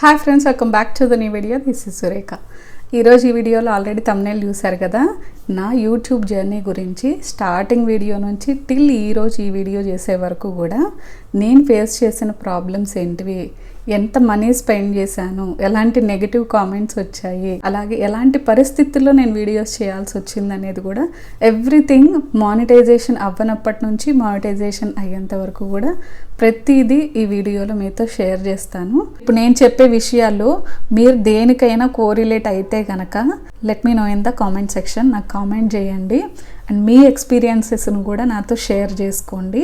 Hi friends, welcome back to the new video. This is Surekha. ఈరోజు ఈ వీడియోలో already thumbnail చూశారు కదా, నా యూట్యూబ్ జర్నీ గురించి స్టార్టింగ్ వీడియో నుంచి టిల్ ఈరోజు ఈ వీడియో చేసే వరకు కూడా నేను ఫేస్ చేసిన ప్రాబ్లమ్స్ ఏంటివి, ఎంత మనీ స్పెండ్ చేశాను, ఎలాంటి నెగిటివ్ కామెంట్స్ వచ్చాయి, అలాగే ఎలాంటి పరిస్థితుల్లో నేను వీడియోస్ చేయాల్సి వచ్చింది అనేది కూడా ఎవ్రీథింగ్ మానిటైజేషన్ అవ్వనప్పటి నుంచి మానిటైజేషన్ అయ్యేంత వరకు కూడా ప్రతిదీ ఈ వీడియోలో మీతో షేర్ చేస్తాను. ఇప్పుడు నేను చెప్పే విషయాల్లో మీరు దేనికైనా కోరిలేట్ అయితే కనుక let me know in the comment section. నాకు కామెంట్ చేయండి అండ్ మీ ఎక్స్పీరియన్సెస్ను కూడా నాతో షేర్ చేసుకోండి.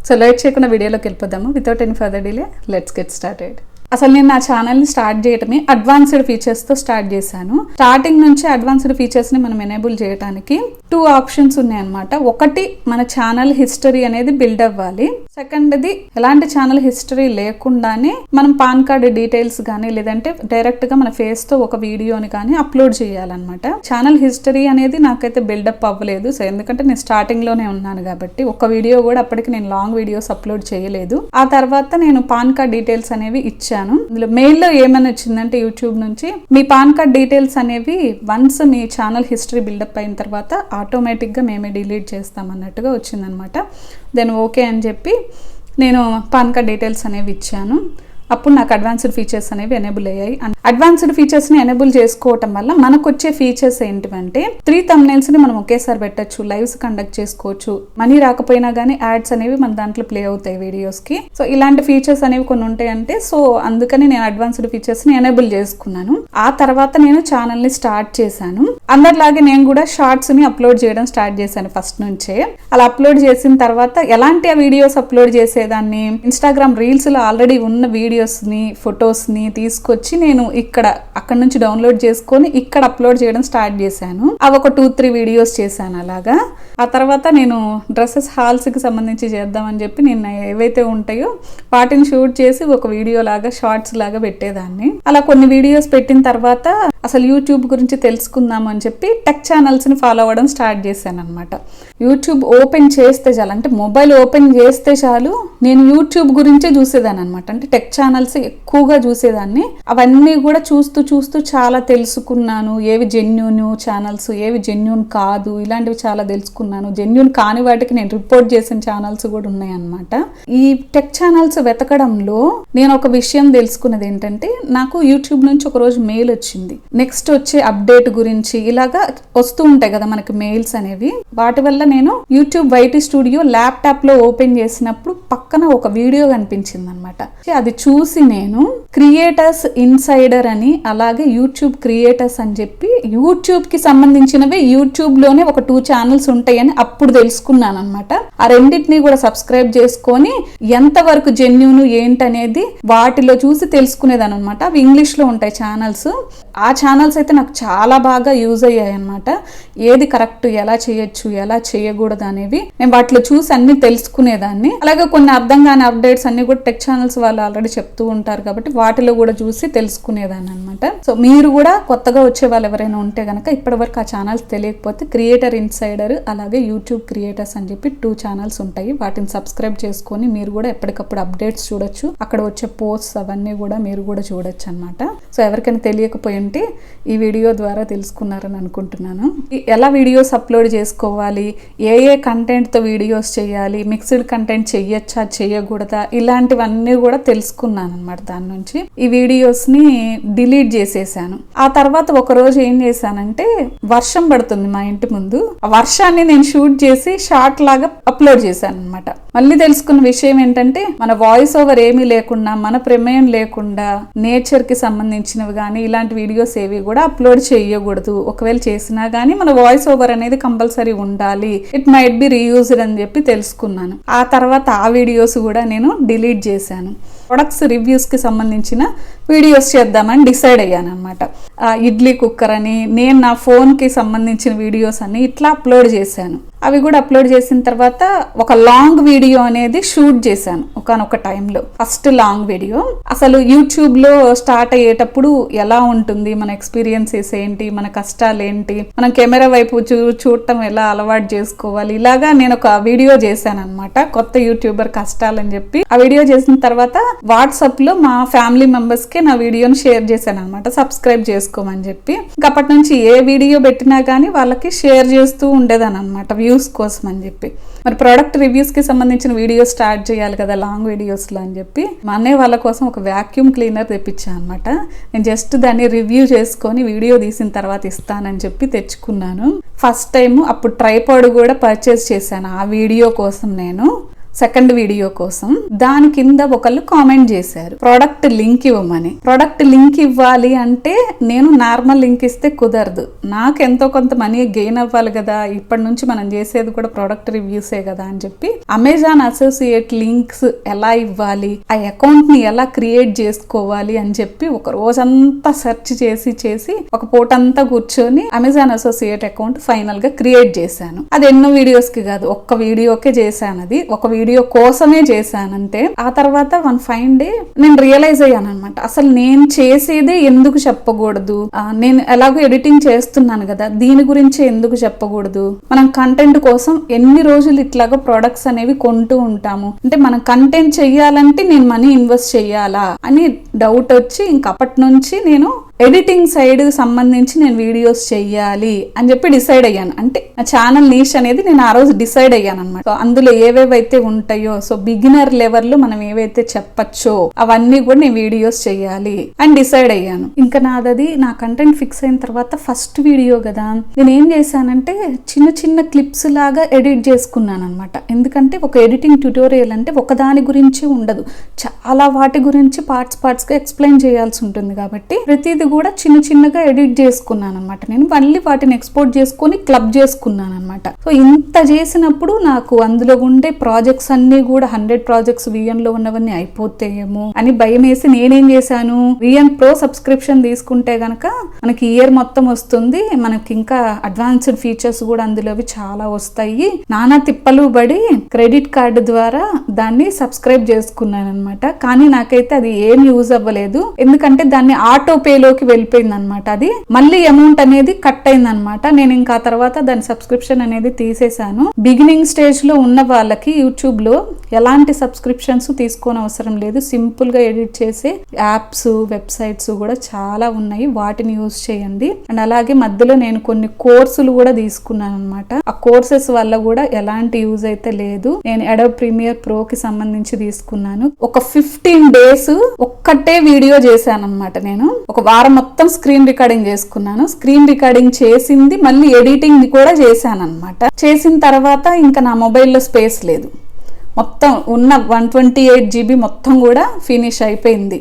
సో లేట్ చేయకుండా వీడియోలోకి వెళ్ళిపోదాము. Without any further delay let's get started. అసలు నేను నా ఛానల్ని స్టార్ట్ చేయటమే అడ్వాన్స్డ్ ఫీచర్స్తో స్టార్ట్ చేశాను. స్టార్టింగ్ నుంచి అడ్వాన్స్డ్ ఫీచర్స్ని మనం ఎనేబుల్ చేయడానికి 2 ఆప్షన్స్ ఉన్నాయన్నమాట. ఒకటి, మన ఛానల్ హిస్టరీ అనేది బిల్డ్ అవ్వాలి. సెకండ్ది, ఎలాంటి ఛానల్ హిస్టరీ లేకుండానే మనం పాన్ కార్డ్ డీటెయిల్స్ కానీ లేదంటే డైరెక్ట్గా మన ఫేస్తో ఒక వీడియోని కానీ అప్లోడ్ చేయాలన్నమాట. ఛానల్ హిస్టరీ అనేది నాకైతే బిల్డప్ అవ్వలేదు. సో ఎందుకంటే నేను స్టార్టింగ్లోనే ఉన్నాను కాబట్టి ఒక వీడియో కూడా అప్పటికి నేను లాంగ్ వీడియోస్ అప్లోడ్ చేయలేదు. ఆ తర్వాత నేను పాన్ కార్డ్ డీటెయిల్స్ అనేవి ఇచ్చాను. ఇందులో మెయిల్లో ఏమని వచ్చిందంటే యూట్యూబ్ నుంచి మీ పాన్ కార్డ్ డీటెయిల్స్ అనేవి వన్స్ మీ ఛానల్ హిస్టరీ బిల్డప్ అయిన తర్వాత ఆటోమేటిక్గా మేమే డిలీట్ చేస్తాం అన్నట్టుగా వచ్చిందనమాట. దెన్ ఓకే అని చెప్పి నేను పాన్ కార్డ్ డీటెయిల్స్ అనేవి ఇచ్చాను. అప్పుడు నాకు అడ్వాన్స్డ్ ఫీచర్స్ అనేవి ఎనేబుల్ అయ్యాయి. అడ్వాన్స్డ్ ఫీచర్స్ని ఎనేబుల్ చేసుకోవటం వల్ల మనకు వచ్చే ఫీచర్స్ ఏంటివంటే 3 థంబ్నెయిల్స్ని మనం ఒకేసారి పెట్టచ్చు, లైవ్స్ కండక్ట్ చేసుకోవచ్చు, మనీ రాకపోయినా కానీ యాడ్స్ అనేవి మన దాంట్లో ప్లే అవుతాయి వీడియోస్కి. సో ఇలాంటి ఫీచర్స్ అనేవి కొన్ని ఉంటాయంటే, సో అందుకని నేను అడ్వాన్స్డ్ ఫీచర్స్ని ఎనేబుల్ చేసుకున్నాను. ఆ తర్వాత నేను ఛానల్ని స్టార్ట్ చేశాను. అందరిలాగే నేను కూడా షార్ట్స్ని అప్లోడ్ చేయడం స్టార్ట్ చేశాను ఫస్ట్ నుంచే. అలా అప్లోడ్ చేసిన తర్వాత ఎలాంటి వీడియోస్ అప్లోడ్ చేసేదాన్ని, ఇన్స్టాగ్రామ్ రీల్స్లో ఆల్రెడీ ఉన్న వీడియోస్ని ఫొటోస్ని తీసుకొచ్చి నేను అక్కడ నుంచి డౌన్లోడ్ చేసుకొని ఇక్కడ అప్లోడ్ చేయడం స్టార్ట్ చేశాను. అవి ఒక 2-3 వీడియోస్ చేశాను అలాగా. ఆ తర్వాత నేను డ్రెస్సెస్ హాల్స్కి సంబంధించి చేద్దామని చెప్పి నేను ఏవైతే ఉంటాయో వాటిని షూట్ చేసి ఒక వీడియో లాగా షార్ట్స్ లాగా పెట్టేదాన్ని. అలా కొన్ని వీడియోస్ పెట్టిన తర్వాత అసలు యూట్యూబ్ గురించి తెలుసుకుందాం అని చెప్పి టెక్ ఛానల్స్ని ఫాలో అవ్వడం స్టార్ట్ చేశాను అనమాట. యూట్యూబ్ ఓపెన్ చేస్తే చాలు, అంటే మొబైల్ ఓపెన్ చేస్తే చాలు నేను యూట్యూబ్ గురించే చూసేదాన్ని అనమాట. అంటే టెక్ ఛానల్స్ ఎక్కువగా చూసేదాన్ని. అవన్నీ కూడా చూస్తూ చాలా తెలుసుకున్నాను. ఏవి జెన్యూన్ ఛానల్స్, ఏవి జెన్యూన్ కాదు, ఇలాంటివి చాలా తెలుసుకున్నాను. జెన్యూన్ కాని వాటికి నేను రిపోర్ట్ చేసిన ఛానల్స్ కూడా ఉన్నాయి అనమాట. ఈ టెక్ ఛానల్స్ వెతకడంలో నేను ఒక విషయం తెలుసుకున్నది ఏంటంటే, నాకు యూట్యూబ్ నుంచి ఒక రోజు మెయిల్ వచ్చింది. నెక్స్ట్ వచ్చే అప్డేట్ గురించి ఇలాగా వస్తూ ఉంటాయి కదా మనకి మెయిల్స్ అనేవి. వాటి వల్ల నేను యూట్యూబ్ వైటీ స్టూడియో ల్యాప్టాప్ లో ఓపెన్ చేసినప్పుడు పక్కన ఒక వీడియో కనిపించింది అనమాట. అది చూసి నేను క్రియేటర్స్ ఇన్సైడర్ అని, అలాగే యూట్యూబ్ క్రియేటర్స్ అని చెప్పి యూట్యూబ్ కి సంబంధించినవి యూట్యూబ్ లోనే ఒక 2 ఛానల్స్ ఉంటాయని అప్పుడు తెలుసుకున్నాను అనమాట. ఆ రెండింటిని కూడా సబ్స్క్రైబ్ చేసుకొని ఎంత వరకు జెన్యూన్ ఏంటనేది వాటిలో చూసి తెలుసుకునేదాన్ని అనమాట. అవి ఇంగ్లీష్ లో ఉంటాయి ఛానల్స్. ఆ ఛానల్స్ అయితే నాకు చాలా బాగా యూజ్ అయ్యాయి అనమాట. ఏది కరెక్ట్, ఎలా చేయొచ్చు, ఎలా చేయకూడదు అనేవి నేను వాటిలో చూసి అన్ని తెలుసుకునేదాన్ని. అలాగే కొన్ని అర్థం కాని అప్డేట్స్ అన్ని కూడా టెక్ ఛానల్స్ వాళ్ళు ఆల్రెడీ చెప్తూ ఉంటారు కాబట్టి వాటిలో కూడా చూసి తెలుసుకునేదాన్ని అనమాట. సో మీరు కూడా కొత్తగా వచ్చే వాళ్ళు ఎవరైనా ఉంటే కనుక ఇప్పటి వరకు ఆ ఛానల్స్ తెలియకపోతే క్రియేటర్ ఇన్సైడర్ అలాగే యూట్యూబ్ క్రియేటర్స్ అని చెప్పి 2 ఛానల్స్ ఉంటాయి. వాటిని సబ్స్క్రైబ్ చేసుకొని మీరు కూడా ఎప్పటికప్పుడు అప్డేట్స్ చూడొచ్చు. అక్కడ వచ్చే పోస్ట్స్ అవన్నీ కూడా మీరు కూడా చూడొచ్చు అనమాట. సో ఎవరికైనా తెలియకపోయి ఉంటే ఈ వీడియో ద్వారా తెలుసుకున్నారని అనుకుంటున్నాను. ఎలా వీడియోస్ అప్లోడ్ చేసుకోవాలి, ఏ కంటెంట్తో వీడియోస్ చేయాలి, మిక్స్డ్ కంటెంట్ చెయ్యొచ్చా చేయకూడదా, ఇలాంటివన్నీ కూడా తెలుసుకున్నాను అనమాట. దాని నుంచి ఈ వీడియోస్ని డిలీట్ చేసేసాను. ఆ తర్వాత ఒక రోజు ఏం చేశానంటే, వర్షం పడుతుంది మా ఇంటి ముందు. ఆ వర్షాన్ని నేను షూట్ చేసి షార్ట్ లాగా అప్లోడ్ చేశాను అనమాట. మళ్ళీ తెలుసుకున్న విషయం ఏంటంటే, మన వాయిస్ ఓవర్ ఏమీ లేకుండా, మన ప్రమేయం లేకుండా నేచర్ కి సంబంధించినవి కానీ ఇలాంటి వీడియోస్ ఏవి కూడా అప్లోడ్ చేయకూడదు. ఒకవేళ చేసినా కానీ మన వాయిస్ ఓవర్ అనేది కంపల్సరీ ఉండాలి. ఇట్ మైట్ బి రీయూజ్డ్ అని చెప్పి తెలుసుకున్నాను. ఆ తర్వాత ఆ వీడియోస్ కూడా నేను డిలీట్ చేశాను. ప్రొడక్ట్స్ రివ్యూస్కి సంబంధించిన వీడియోస్ చేద్దామని డిసైడ్ అయ్యాను అనమాట. ఇడ్లీ కుక్కర్ అని, నేను నా ఫోన్కి సంబంధించిన వీడియోస్ అన్ని ఇట్లా అప్లోడ్ చేశాను. అవి కూడా అప్లోడ్ చేసిన తర్వాత ఒక లాంగ్ వీడియో అనేది షూట్ చేశాను ఒకనొక టైంలో. ఫస్ట్ లాంగ్ వీడియో అసలు యూట్యూబ్లో స్టార్ట్ అయ్యేటప్పుడు ఎలా ఉంటుంది, మన ఎక్స్పీరియన్సెస్ ఏంటి, మన కష్టాలు ఏంటి, మనం కెమెరా వైపు చూడటం ఎలా అలవాటు చేసుకోవాలి, ఇలాగా నేను ఒక వీడియో చేశాను అనమాట. కొత్త యూట్యూబర్ కష్టాలని చెప్పి ఆ వీడియో చేసిన తర్వాత వాట్సాప్లో మా ఫ్యామిలీ మెంబర్స్కే నా వీడియోని షేర్ చేశాను అనమాట, సబ్స్క్రైబ్ చేసుకోమని చెప్పి. అప్పటి నుంచి ఏ వీడియో పెట్టినా కానీ వాళ్ళకి షేర్ చేస్తూ ఉండేదాని అనమాట, వ్యూస్ కోసం అని చెప్పి. మరి ప్రోడక్ట్ రివ్యూస్కి సంబంధించిన వీడియో స్టార్ట్ చేయాలి కదా లాంగ్ వీడియోస్లో అని చెప్పి మా అన్నయ్య వాళ్ళ కోసం ఒక వ్యాక్యూమ్ క్లీనర్ తెప్పించాను అనమాట. నేను జస్ట్ దాన్ని రివ్యూ చేసుకొని వీడియో తీసిన తర్వాత ఇస్తానని చెప్పి తెచ్చుకున్నాను. ఫస్ట్ టైం అప్పుడు ట్రైపాడ్ కూడా పర్చేస్ చేశాను ఆ వీడియో కోసం, నేను సెకండ్ వీడియో కోసం. దాని కింద ఒకళ్ళు కామెంట్ చేశారు ప్రోడక్ట్ లింక్ ఇవ్వమని. ప్రోడక్ట్ లింక్ ఇవ్వాలి అంటే నేను నార్మల్ లింక్ ఇస్తే కుదరదు, నాకు ఎంతో కొంత మనీ గెయిన్ అవ్వాలి కదా, ఇప్పటి నుంచి మనం చేసేది కూడా ప్రోడక్ట్ రివ్యూసే కదా అని చెప్పి అమెజాన్ అసోసియేట్ లింక్స్ ఎలా ఇవ్వాలి, ఆ అకౌంట్ ని ఎలా క్రియేట్ చేసుకోవాలి అని చెప్పి ఒక రోజంతా సెర్చ్ చేసి ఒక పూటంతా కూర్చొని అమెజాన్ అసోసియేట్ అకౌంట్ ఫైనల్ గా క్రియేట్ చేశాను. అది ఎన్నో వీడియోస్ కి కాదు, ఒక్క వీడియోకే చేశాను. అది ఒక వీడియో కోసమే చేశాను అంతే. ఆ తర్వాత వన్ ఫైన్ డే నేను రియలైజ్ అయ్యాను అనమాట, అసలు నేను చేసేదే ఎందుకు చెప్పకూడదు, నేను ఎలాగో ఎడిటింగ్ చేస్తున్నాను కదా దీని గురించి ఎందుకు చెప్పకూడదు. మనం కంటెంట్ కోసం ఎన్ని రోజులు ఇట్లాగా ప్రొడక్ట్స్ అనేవి కొంటూ ఉంటాము, అంటే మనం కంటెంట్ చెయ్యాలంటే నేను మనీ ఇన్వెస్ట్ చెయ్యాలా అని డౌట్ వచ్చి ఇంకప్పటి నుంచి నేను ఎడిటింగ్ సైడ్ సంబంధించి నేను వీడియోస్ చెయ్యాలి అని చెప్పి డిసైడ్ అయ్యాను. అంటే నా ఛానల్ నీష్ అనేది నేను ఆ రోజు డిసైడ్ అయ్యాను అనమాట. అందులో ఏవేవైతే ఉంటాయో, సో బిగినర్ లెవెల్లో మనం ఏవైతే చెప్పచ్చో అవన్నీ కూడా నేను వీడియోస్ చెయ్యాలి అని డిసైడ్ అయ్యాను. ఇంకా నాదది నా కంటెంట్ ఫిక్స్ అయిన తర్వాత ఫస్ట్ వీడియో కదా, నేను ఏం చేశానంటే చిన్న క్లిప్స్ లాగా ఎడిట్ చేసుకున్నాను అనమాట. ఎందుకంటే ఒక ఎడిటింగ్ ట్యూటోరియల్ అంటే ఒకదాని గురించి ఉండదు, చాలా వాటి గురించి పార్ట్స్ గా ఎక్స్ప్లెయిన్ చేయాల్సి ఉంటుంది. కాబట్టి ప్రతిది కూడా చిన్నగా ఎడిట్ చేసుకున్నాను అనమాట. నేను మళ్ళీ వాటిని ఎక్స్పోర్ట్ చేసుకొని క్లబ్ చేసుకున్నాను అనమాట. సో ఇంత చేసినప్పుడు నాకు అందులో ఉండే ప్రాజెక్ట్స్ అన్ని కూడా 100 ప్రాజెక్ట్స్ VN లో ఉన్నవన్నీ అయిపోతాయేమో అని భయం వేసి నేనేం చేశాను, VN Pro సబ్స్క్రిప్షన్ తీసుకుంటే గనక మనకి ఇయర్ మొత్తం వస్తుంది, మనకి ఇంకా అడ్వాన్స్డ్ ఫీచర్స్ కూడా అందులోవి చాలా వస్తాయి. నానా తిప్పలు పడి క్రెడిట్ కార్డు ద్వారా దాన్ని సబ్స్క్రైబ్ చేసుకున్నాను అనమాట. కానీ నాకైతే అది ఏం యూజ్ అవ్వలేదు, ఎందుకంటే దాన్ని ఆటో పేలోకి వెళ్ళిపోయింది అనమాట. అది మళ్ళీ అమౌంట్ అనేది కట్ అయింది అనమాట. నేను ఇంకా తర్వాత దాని సబ్స్క్రిప్షన్ అనేది తీసేశాను. బిగినింగ్ స్టేజ్ లో ఉన్న వాళ్ళకి యూట్యూబ్ లో ఎలాంటి సబ్స్క్రిప్షన్స్ తీసుకోని అవసరం లేదు, సింపుల్ గా ఎడిట్ చేసే యాప్స్ వెబ్సైట్స్ కూడా చాలా ఉన్నాయి, వాటిని యూజ్ చేయండి. అండ్ అలాగే మధ్యలో నేను కొన్ని కోర్సులు కూడా తీసుకున్నాను అనమాట. ఆ కోర్సెస్ వల్ల కూడా ఎలాంటి యూజ్ అయితే లేదు. నేను అడోబ్ ప్రీమియర్ ప్రో కి సంబంధించి తీసుకున్నాను. ఒక 15 డేస్ ఒక్కటే వీడియో చేశాను అనమాట. నేను ఒక వారం మొత్తం స్క్రీన్ రికార్డింగ్ చేసుకున్నాను. స్క్రీన్ రికార్డింగ్ చేసింది మళ్ళీ ఎడిటింగ్ కూడా చేశాను అనమాట. చేసిన తర్వాత ఇంకా నా మొబైల్లో స్పేస్ లేదు, మొత్తం ఉన్న 128 GB మొత్తం కూడా ఫినిష్ అయిపోయింది.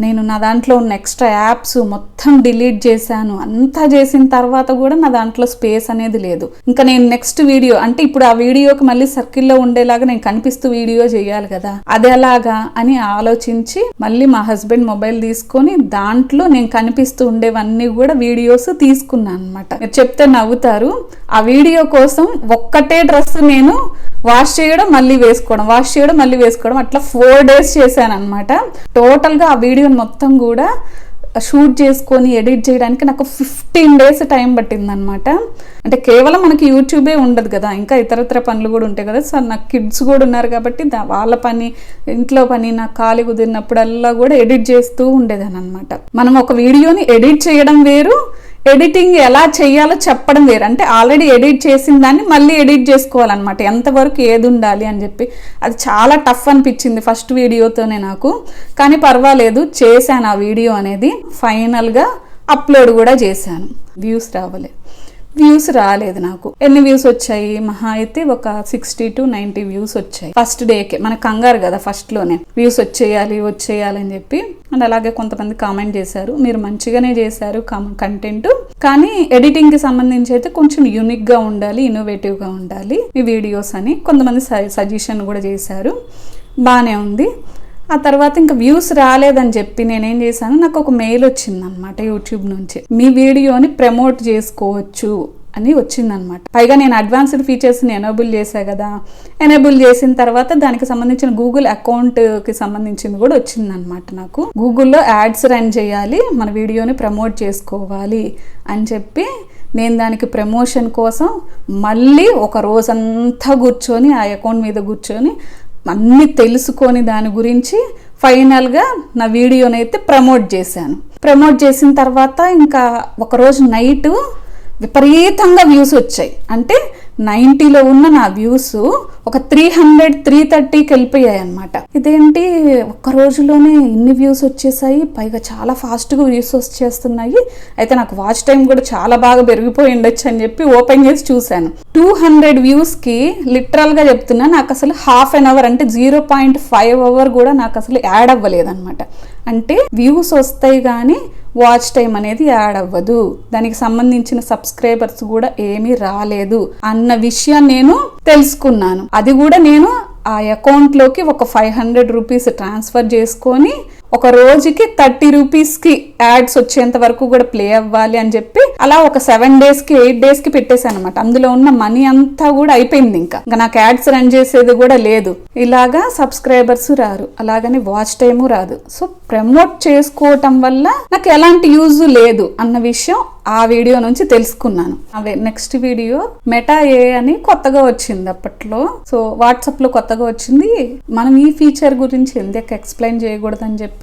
నేను నా దాంట్లో ఉన్న ఎక్స్ట్రా యాప్స్ మొత్తం డిలీట్ చేశాను. అంతా చేసిన తర్వాత కూడా నా దాంట్లో స్పేస్ అనేది లేదు. ఇంకా నేను నెక్స్ట్ వీడియో అంటే ఇప్పుడు ఆ వీడియోకి మళ్ళీ సర్కిల్లో ఉండేలాగా నేను కనిపిస్తూ వీడియో చేయాలి కదా, అది ఎలాగా అని ఆలోచించి మళ్ళీ మా హస్బెండ్ మొబైల్ తీసుకొని దాంట్లో నేను కనిపిస్తూ ఉండేవన్నీ కూడా వీడియోస్ తీసుకున్నాను అనమాట. మీరు చెప్తే నవ్వుతారు. ఆ వీడియో కోసం ఒక్కటే డ్రెస్ నేను వాష్ చేయడం మళ్ళీ వేసుకోవడం, వాష్ చేయడం మళ్ళీ వేసుకోవడం, అట్లా 4 డేస్ చేశాను అనమాట. టోటల్గా ఆ వీడియోని మొత్తం కూడా షూట్ చేసుకొని ఎడిట్ చేయడానికి నాకు 15 డేస్ టైం పట్టింది అనమాట. అంటే కేవలం మనకి యూట్యూబే ఉండదు కదా, ఇంకా ఇతరత్ర పనులు కూడా ఉంటాయి కదా. సో నాకు కిడ్స్ కూడా ఉన్నారు కాబట్టి వాళ్ళ పని, ఇంట్లో పని, నాకు ఖాళీ కుదిరినప్పుడల్లా కూడా ఎడిట్ చేస్తూ ఉండేదాన్ని అనమాట. మనం ఒక వీడియోని ఎడిట్ చేయడం వేరు, ఎడిటింగ్ ఎలా చేయాలో చెప్పడం వేరు. అంటే ఆల్రెడీ ఎడిట్ చేసిన దాన్ని మళ్ళీ ఎడిట్ చేసుకోవాలన్నమాట, ఎంతవరకు ఏది ఉండాలి అని చెప్పి. అది చాలా టఫ్ అనిపించింది ఫస్ట్ వీడియోతోనే నాకు. కానీ పర్వాలేదు, చేశాను ఆ వీడియో అనేది. ఫైనల్గా అప్లోడ్ కూడా చేశాను. వ్యూస్ రాలేదు నాకు. ఎన్ని వ్యూస్ వచ్చాయి? మహా అయితే ఒక 60 to 90 వ్యూస్ వచ్చాయి ఫస్ట్ డేకే. మనకు కంగారు కదా ఫస్ట్ లోనే వ్యూస్ వచ్చేయాలి అని చెప్పి. అండ్ అలాగే కొంతమంది కామెంట్ చేశారు, మీరు మంచిగానే చేశారు కంటెంట్, కానీ ఎడిటింగ్ కి సంబంధించి అయితే కొంచెం యూనిక్ గా ఉండాలి, ఇన్నోవేటివ్ గా ఉండాలి మీ వీడియోస్ అని కొంతమంది సజెషన్ కూడా చేశారు. బానే ఉంది. ఆ తర్వాత ఇంకా వ్యూస్ రాలేదని చెప్పి నేనేం చేశాను, నాకు ఒక మెయిల్ వచ్చిందనమాట యూట్యూబ్ నుంచి, మీ వీడియోని ప్రమోట్ చేసుకోవచ్చు అని వచ్చిందనమాట. పైగా నేను అడ్వాన్స్డ్ ఫీచర్స్ని ఎనేబుల్ చేశా కదా, ఎనేబుల్ చేసిన తర్వాత దానికి సంబంధించిన గూగుల్ అకౌంట్కి సంబంధించింది కూడా వచ్చిందనమాట. నాకు గూగుల్లో యాడ్స్ రన్ చేయాలి, మన వీడియోని ప్రమోట్ చేసుకోవాలి అని చెప్పి నేను దానికి ప్రమోషన్ కోసం మళ్ళీ ఒక రోజంతా కూర్చొని ఆ అకౌంట్ మీద కూర్చొని అన్నీ తెలుసుకొని దాని గురించి ఫైనల్గా నా వీడియోని అయితే ప్రమోట్ చేశాను. ప్రమోట్ చేసిన తర్వాత ఇంకా ఒకరోజు నైట్ విపరీతంగా వ్యూస్ వచ్చాయి. అంటే 90లో ఉన్న నా వ్యూస్ ఒక 300-330కి వెళ్ళిపోయాయి అనమాట. ఇదేంటి ఒక్క రోజులోనే ఇన్ని వ్యూస్ వచ్చేసాయి, పైగా చాలా ఫాస్ట్గా వ్యూస్ వచ్చేస్తున్నాయి, అయితే నాకు వాచ్ టైం కూడా చాలా బాగా పెరిగిపోయి ఉండొచ్చు అని చెప్పి ఓపెన్ చేసి చూశాను. 200 వ్యూస్కి లిటరల్గా చెప్తున్నా నాకు అసలు హాఫ్ అన్ అవర్ అంటే 0.5 అవర్ కూడా నాకు అసలు యాడ్ అవ్వలేదన్నమాట. అంటే వ్యూస్ వస్తాయి కానీ వాచ్ టైం అనేది యాడ్ అవ్వదు, దానికి సంబంధించిన సబ్స్క్రైబర్స్ కూడా ఏమీ రాలేదు అన్న విషయం నేను తెలుసుకున్నాను. అది కూడా నేను ఆ అకౌంట్లోకి ఒక 500 రూపీస్ ట్రాన్స్ఫర్ చేసుకొని ఒక రోజుకి 30 రూపీస్కి యాడ్స్ వచ్చేంత వరకు కూడా ప్లే అవ్వాలి అని చెప్పి అలా ఒక 7 డేస్కి 8 డేస్కి పెట్టేశాను అనమాట. అందులో ఉన్న మనీ అంతా కూడా అయిపోయింది. ఇంకా నాకు యాడ్స్ రన్ చేసేది కూడా లేదు. ఇలాగా సబ్స్క్రైబర్స్ రారు, అలాగని వాచ్ టైము రాదు. సో ప్రమోట్ చేసుకోవటం వల్ల నాకు ఎలాంటి యూజ్ లేదు అన్న విషయం ఆ వీడియో నుంచి తెలుసుకున్నాను. అవే నెక్స్ట్ వీడియో మెటా ఏ అని కొత్తగా వచ్చింది అప్పట్లో. సో వాట్సాప్ లో కొత్తగా వచ్చింది. మనం ఈ ఫీచర్ గురించి ఎందుకు ఎక్స్ప్లెయిన్ చేయకూడదని చెప్పి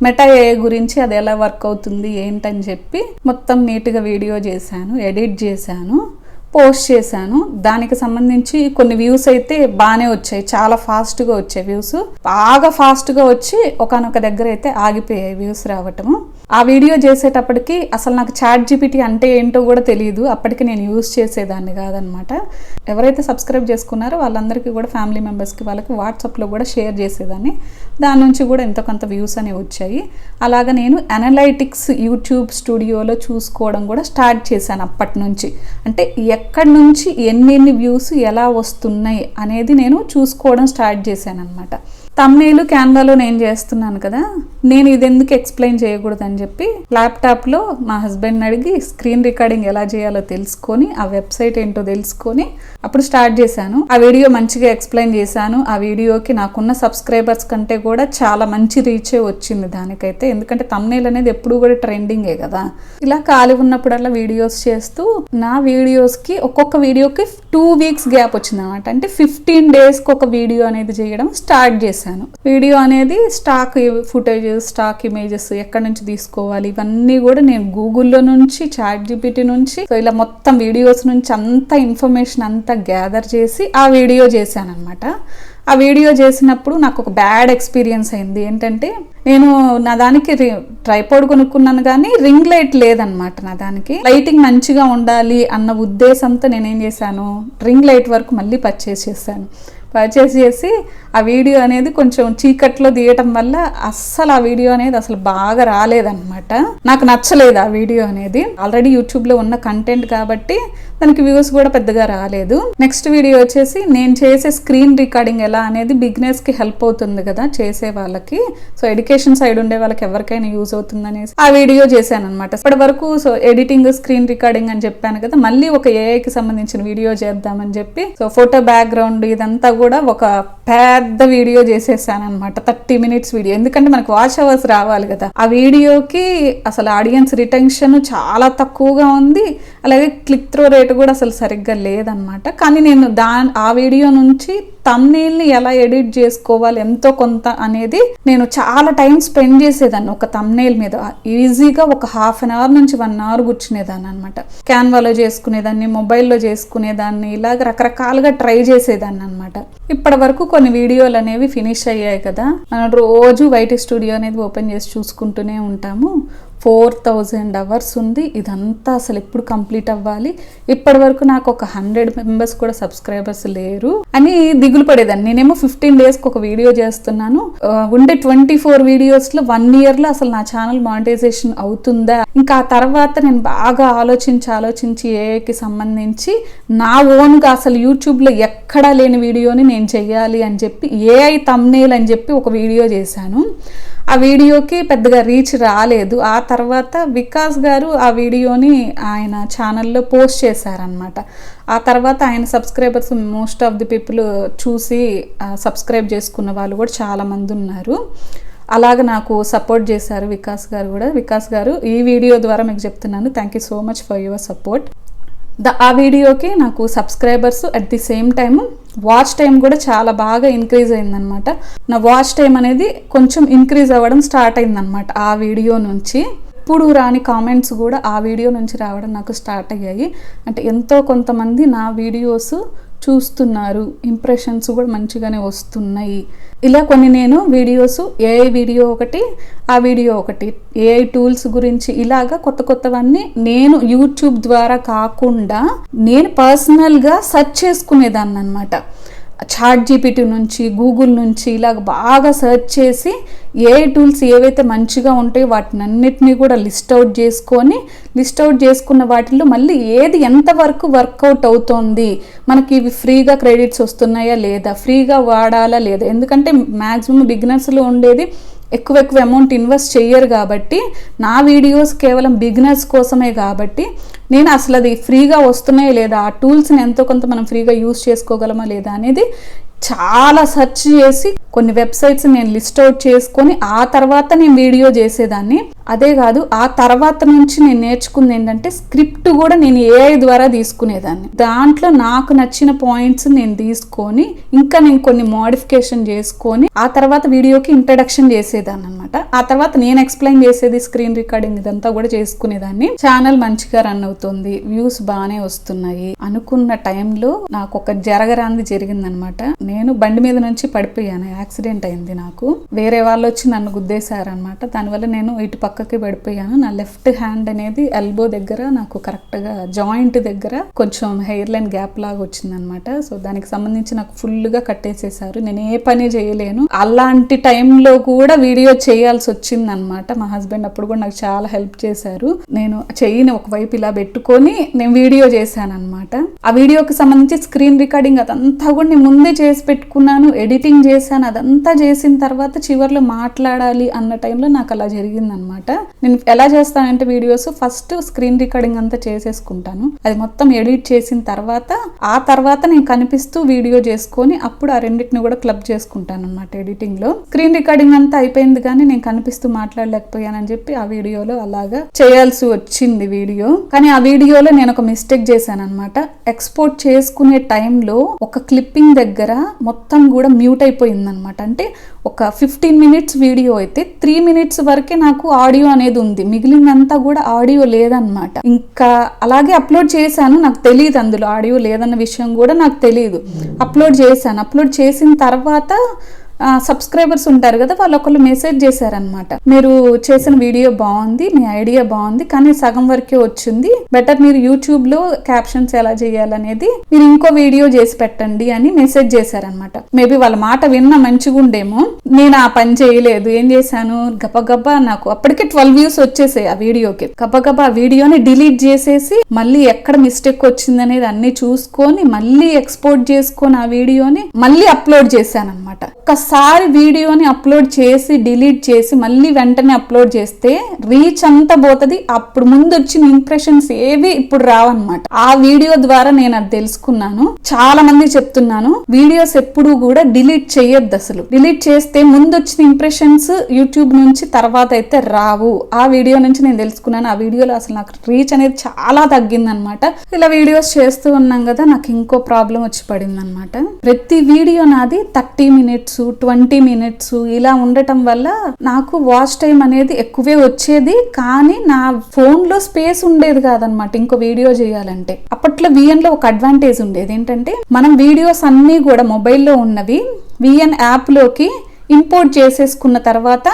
మెటా ఏ గురించి అది ఎలా వర్క్ అవుతుంది ఏంటని చెప్పి మొత్తం నీట్గా వీడియో చేశాను, ఎడిట్ చేశాను, పోస్ట్ చేశాను. దానికి సంబంధించి కొన్ని వ్యూస్ అయితే బాగానే వచ్చాయి, చాలా ఫాస్ట్గా వచ్చాయి వ్యూస్, బాగా ఫాస్ట్గా వచ్చి ఒకనొక దగ్గర అయితే ఆగిపోయాయి వ్యూస్ రావటము. ఆ వీడియో చేసేటప్పటికి అసలు నాకు ChatGPT అంటే ఏంటో కూడా తెలియదు. అప్పటికి నేను యూజ్ చేసేదాన్ని కాదనమాట. ఎవరైతే సబ్స్క్రైబ్ చేసుకున్నారో వాళ్ళందరికీ కూడా ఫ్యామిలీ మెంబర్స్కి వాళ్ళకి వాట్సాప్లో కూడా షేర్ చేసేదాన్ని. దాని నుంచి కూడా ఎంతో కొంత వ్యూస్ అనేవి వచ్చాయి. అలాగా నేను అనలైటిక్స్ యూట్యూబ్ స్టూడియోలో చూసుకోవడం కూడా స్టార్ట్ చేశాను అప్పటి నుంచి. అంటే ఎక్కడి నుంచి ఎన్ని వ్యూస్ ఎలా వస్తున్నాయి అనేది నేను చూసుకోవడం స్టార్ట్ చేశాను అనమాట. తమ్నేలు క్యాన్వాలో నేను చేస్తున్నాను కదా, నేను ఇది ఎందుకు ఎక్స్ప్లెయిన్ చేయకూడదని చెప్పి ల్యాప్టాప్లో మా హస్బెండ్ని అడిగి స్క్రీన్ రికార్డింగ్ ఎలా చేయాలో తెలుసుకొని ఆ వెబ్సైట్ ఏంటో తెలుసుకొని అప్పుడు స్టార్ట్ చేశాను. ఆ వీడియో మంచిగా ఎక్స్ప్లెయిన్ చేశాను. ఆ వీడియోకి నాకున్న సబ్స్క్రైబర్స్ కంటే కూడా చాలా మంచి రీచే వచ్చింది దానికైతే. ఎందుకంటే తమ్నేల్ అనేది ఎప్పుడు కూడా ట్రెండింగే కదా. ఇలా ఖాళీ ఉన్నప్పుడల్లా వీడియోస్ చేస్తూ నా వీడియోస్కి ఒక్కొక్క వీడియోకి 2 వీక్స్ గ్యాప్ వచ్చింది అనమాట. అంటే 15 డేస్కి ఒక వీడియో అనేది చేయడం స్టార్ట్ చేశాను. వీడియో అనేది స్టాక్ ఫుటేజ్, స్టాక్ ఇమేజెస్ ఎక్కడి నుంచి తీసుకోవాలి ఇవన్నీ కూడా నేను గూగుల్లో నుంచి, ChatGPT నుంచి, సో ఇలా మొత్తం వీడియోస్ నుంచి అంత ఇన్ఫర్మేషన్ అంతా గ్యాదర్ చేసి ఆ వీడియో చేశాను అనమాట. ఆ వీడియో చేసినప్పుడు నాకు ఒక బ్యాడ్ ఎక్స్పీరియన్స్ అయింది. ఏంటంటే నేను నా దానికి ట్రైపాడ్ కొనుక్కున్నాను కానీ రింగ్ లైట్ లేదనమాట. నా దానికి లైటింగ్ మంచిగా ఉండాలి అన్న ఉద్దేశంతో నేనేం చేశాను, రింగ్ లైట్ వరకు మళ్ళీ పర్చేస్ చేశాను. పర్చేస్ చేసి ఆ వీడియో అనేది కొంచెం చీకట్లో తీయటం వల్ల అస్సలు ఆ వీడియో అనేది అసలు బాగా రాలేదన్నమాట. నాకు నచ్చలేదు ఆ వీడియో అనేది. ఆల్రెడీ యూట్యూబ్లో ఉన్న కంటెంట్ కాబట్టి దానికి వ్యూస్ కూడా పెద్దగా రాలేదు. నెక్స్ట్ వీడియో వచ్చేసి నేను చేసే స్క్రీన్ రికార్డింగ్ ఎలా అనేది బిగినర్స్కి హెల్ప్ అవుతుంది కదా చేసే వాళ్ళకి. సో ఎడ్యుకేషన్ సైడ్ ఉండే వాళ్ళకి ఎవరికైనా యూజ్ అవుతుంది అనేసి ఆ వీడియో చేశాను అనమాట. ఇప్పటి వరకు సో ఎడిటింగ్, స్క్రీన్ రికార్డింగ్ అని చెప్పాను కదా, మళ్ళీ ఒక ఏఐకి సంబంధించిన వీడియో చేద్దామని చెప్పి సో ఫోటో బ్యాక్గ్రౌండ్ ఇదంతా కూడా ఒక పెద్ద వీడియో చేసేసాను అనమాట. 30 minutes వీడియో. ఎందుకంటే మనకు వాచ్ అవర్స్ రావాలి కదా. ఆ వీడియోకి అసలు ఆడియన్స్ రిటెన్షన్ చాలా తక్కువగా ఉంది, అలాగే క్లిక్ త్రో రేట్ కూడా అసలు సరిగ్గా లేదనమాట. కానీ నేను ఆ వీడియో నుంచి తమ్నేల్ని ఎలా ఎడిట్ చేసుకోవాలి ఎంతో కొంత అనేది నేను చాలా టైం స్పెండ్ చేసేదాన్ని ఒక తమ్నేల్ మీద. ఈజీగా ఒక ½ an hour నుంచి 1 hour కూర్చునేదాన్ని అనమాట. క్యాన్వాలో చేసుకునేదాన్ని, మొబైల్లో చేసుకునేదాన్ని, ఇలాగ రకరకాలుగా ట్రై చేసేదాన్ని అనమాట. ఇప్పటి వరకు కొన్ని వీడియోలు అనేవి ఫినిష్ అయ్యాయి కదా. మనం రోజు వైటీ స్టూడియో అనేది ఓపెన్ చేసి చూసుకుంటూనే ఉంటాము. 4000 hours ఉంది. ఇదంతా అసలు ఎప్పుడు కంప్లీట్ అవ్వాలి, ఇప్పటి వరకు నాకు ఒక 100 members కూడా సబ్స్క్రైబర్స్ లేరు అని దిగులు పడేదాన్ని. నేనేమో 15 డేస్కి ఒక వీడియో చేస్తున్నాను. ఉండే 24 వీడియోస్లో 1 yearలో అసలు నా ఛానల్ మానిటైజేషన్ అవుతుందా. ఇంకా ఆ తర్వాత నేను బాగా ఆలోచించి ఏఐకి సంబంధించి నా ఓన్గా అసలు యూట్యూబ్లో ఎక్కడా లేని వీడియోని నేను చెయ్యాలి అని చెప్పి ఏఐ తమ్నేల్ అని చెప్పి ఒక వీడియో చేశాను. ఆ వీడియోకి పెద్దగా రీచ్ రాలేదు. ఆ తర్వాత వికాస్ గారు ఆ వీడియోని ఆయన ఛానల్లో పోస్ట్ చేశారనమాట. ఆ తర్వాత ఆయన subscribers most of the people చూసి సబ్స్క్రైబ్ చేసుకున్న వాళ్ళు కూడా చాలామంది ఉన్నారు. అలాగ నాకు సపోర్ట్ చేశారు వికాస్ గారు కూడా. వికాస్ గారు, ఈ వీడియో ద్వారా మీకు చెప్తున్నాను, thank you so much for your support. ఆ వీడియోకి నాకు subscribers at the same time watch time కూడా చాలా బాగా ఇంక్రీజ్ అయిందనమాట. నా వాచ్ టైం అనేది కొంచెం ఇంక్రీజ్ అవ్వడం స్టార్ట్ అయిందనమాట ఆ వీడియో నుంచి. ఇప్పుడు రాని కామెంట్స్ కూడా ఆ వీడియో నుంచి రావడం నాకు స్టార్ట్ అయ్యాయి. అంటే ఎంతో కొంతమంది నా వీడియోస్ చూస్తున్నారు, ఇంప్రెషన్స్ కూడా మంచిగానే వస్తున్నాయి. ఇలా కొన్ని నేను వీడియోస్ ఏఐ వీడియో ఒకటి, ఆ వీడియో ఒకటి, ఏఐ టూల్స్ గురించి ఇలాగా కొత్త కొత్తవన్నీ నేను యూట్యూబ్ ద్వారా కాకుండా నేను పర్సనల్గా సెర్చ్ చేసుకునేదాన్ని అనమాట. ChatGPT నుంచి, గూగుల్ నుంచి ఇలాగ బాగా సెర్చ్ చేసి ఏఐ టూల్స్ ఏవైతే మంచిగా ఉంటాయో వాటినన్నిటినీ కూడా లిస్ట్ అవుట్ చేసుకున్న వాటిల్లో మళ్ళీ ఏది ఎంతవరకు వర్కౌట్ అవుతోంది, మనకి ఇవి ఫ్రీగా క్రెడిట్స్ వస్తున్నాయా లేదా, ఫ్రీగా వాడాలా లేదా. ఎందుకంటే మ్యాక్సిమం బిగినర్స్లో ఉండేది ఎక్కువ అమౌంట్ ఇన్వెస్ట్ చెయ్యరు కాబట్టి, నా వీడియోస్ కేవలం బిగినర్స్ కోసమే కాబట్టి నేను అసలు అది ఫ్రీగా వస్తున్నాయా లేదా, ఆ టూల్స్ని ఎంతో కొంత మనం ఫ్రీగా యూజ్ చేసుకోగలమా లేదా అనేది చాలా సెర్చ్ చేసి కొన్ని వెబ్సైట్స్ నేను లిస్ట్ అవుట్ చేసుకొని ఆ తర్వాత నేను వీడియో చేసేదాన్ని. అదే కాదు, ఆ తర్వాత నుంచి నేను నేర్చుకుంది ఏంటంటే స్క్రిప్ట్ కూడా నేను ఏఐ ద్వారా తీసుకునేదాన్ని. దాంట్లో నాకు నచ్చిన పాయింట్స్ నేను తీసుకొని ఇంకా నేను కొన్ని మోడిఫికేషన్ చేసుకొని ఆ తర్వాత వీడియోకి ఇంట్రడక్షన్ చేసేదాన్ని అనమాట. ఆ తర్వాత నేను ఎక్స్ప్లెయిన్ చేసేది, స్క్రీన్ రికార్డింగ్ ఇదంతా కూడా చేసుకునేదాన్ని. ఛానల్ మంచిగా రన్ అవుతుంది, వ్యూస్ బాగానే వస్తున్నాయి. అనుకున్న టైంలో నాకు ఒక జరగరాంది జరిగిందనమాట. నేను బండి మీద నుంచి పడిపోయాను, యాక్సిడెంట్ అయింది నాకు. వేరే వాళ్ళు వచ్చి నన్ను గుద్దేశారనమాట. దానివల్ల నేను ఇటు పక్కకి పడిపోయాను. నా లెఫ్ట్ హ్యాండ్ అనేది ఎల్బో దగ్గర నాకు కరెక్ట్గా జాయింట్ దగ్గర కొంచెం హెయిర్ లైన్ గ్యాప్ లాగా వచ్చిందనమాట. సో దానికి సంబంధించి నాకు ఫుల్గా కట్టేసేసారు. నేను ఏ పని చేయలేను. అలాంటి టైంలో కూడా వీడియో చేయాల్సి వచ్చిందనమాట. మా హస్బెండ్ అప్పుడు కూడా నాకు చాలా హెల్ప్ చేశారు. నేను చెయ్యిని ఒకవైపు ఇలా పెట్టుకొని నేను వీడియో చేశాను అనమాట. ఆ వీడియోకి సంబంధించి స్క్రీన్ రికార్డింగ్ అదంతా కూడా నేను ముందే చేసి పెట్టుకున్నాను, ఎడిటింగ్ చేశాను. అదంతా చేసిన తర్వాత చివర్లో మాట్లాడాలి అన్న టైంలో నాకు అలా జరిగిందనమాట. నేను ఎలా చేస్తానంటే వీడియోస్ ఫస్ట్ స్క్రీన్ రికార్డింగ్ అంతా చేసేసుకుంటాను. అది మొత్తం ఎడిట్ చేసిన తర్వాత ఆ తర్వాత నేను కనిపిస్తూ వీడియో చేసుకొని అప్పుడు ఆ రెండింటిని కూడా క్లబ్ చేసుకుంటాను అనమాట ఎడిటింగ్ లో. స్క్రీన్ రికార్డింగ్ అంతా అయిపోయింది కానీ నేను కనిపిస్తూ మాట్లాడలేకపోయానని చెప్పి ఆ వీడియోలో అలాగా చేయాల్సి వచ్చింది వీడియో. కానీ ఆ వీడియోలో నేను ఒక మిస్టేక్ చేశాను అనమాట. ఎక్స్పోర్ట్ చేసుకునే టైంలో ఒక క్లిప్పింగ్ దగ్గర మొత్తం కూడా మ్యూట్ అయిపోయింది అనమాట. అంటే ఒక 15 మినిట్స్ వీడియో అయితే 3 మినిట్స్ వరకే నాకు ఆడియో అనేది ఉంది, మిగిలినంతా కూడా ఆడియో లేదనమాట. ఇంకా అలాగే అప్లోడ్ చేశాను, నాకు తెలియదు అందులో ఆడియో లేదన్న విషయం కూడా నాకు తెలియదు. అప్లోడ్ చేసిన తర్వాత సబ్స్క్రైబర్స్ ఉంటారు కదా, వాళ్ళు ఒకళ్ళు మెసేజ్ చేశారనమాట. మీరు చేసిన వీడియో బాగుంది, మీ ఐడియా బాగుంది, కానీ సగం వరకే వచ్చింది, బెటర్ మీరు యూట్యూబ్ లో క్యాప్షన్స్ ఎలా చేయాలనేది మీరు ఇంకో వీడియో చేసి పెట్టండి అని మెసేజ్ చేశారనమాట. మేబీ వాళ్ళ మాట విన్న మంచిగా ఉండేమో. నేను ఆ పని చేయలేదు. ఏం చేశాను, గబగబా నాకు అప్పటికే 12 వ్యూస్ వచ్చేసాయి ఆ వీడియోకి. గబగబా ఆ వీడియోని డిలీట్ చేసేసి మళ్ళీ ఎక్కడ మిస్టేక్ వచ్చింది అనేది అన్ని చూసుకొని మళ్ళీ ఎక్స్పోర్ట్ చేసుకొని ఆ వీడియోని మళ్ళీ అప్లోడ్ చేశాను అనమాట. ఒకసారి వీడియోని అప్లోడ్ చేసి డిలీట్ చేసి మళ్ళీ వెంటనే అప్లోడ్ చేస్తే రీచ్ అంతా పోతుంది. అప్పుడు ముందు వచ్చిన ఇంప్రెషన్స్ ఏవి ఇప్పుడు రావన్నమాట. ఆ వీడియో ద్వారా నేను అది తెలుసుకున్నాను. చాలా మంది చెప్తున్నాను, వీడియోస్ ఎప్పుడు కూడా డిలీట్ చేయొద్దు. అసలు డిలీట్ చేస్తే ముందు వచ్చిన ఇంప్రెషన్స్ యూట్యూబ్ నుంచి తర్వాత అయితే రావు. ఆ వీడియో నుంచి నేను తెలుసుకున్నాను. ఆ వీడియోలో అసలు నాకు రీచ్ అనేది చాలా తగ్గిందనమాట. ఇలా వీడియోస్ చేస్తూ ఉన్నాం కదా, నాకు ఇంకో ప్రాబ్లం వచ్చి పడింది అనమాట. ప్రతి వీడియో నాది 30 మినిట్స్ 20 మినిట్స్ ఇలా ఉండటం వల్ల నాకు వాచ్ టైం అనేది ఎక్కువే వచ్చేది. కానీ నా ఫోన్ లో స్పేస్ ఉండేది కాదనమాట ఇంకో వీడియో చేయాలంటే. అప్పట్లో VN లో ఒక అడ్వాంటేజ్ ఉండేది ఏంటంటే, మనం వీడియోస్ అన్ని కూడా మొబైల్లో ఉన్నవి VN యాప్ లోకి ఇంపోర్ట్ చేసేసుకున్న తర్వాత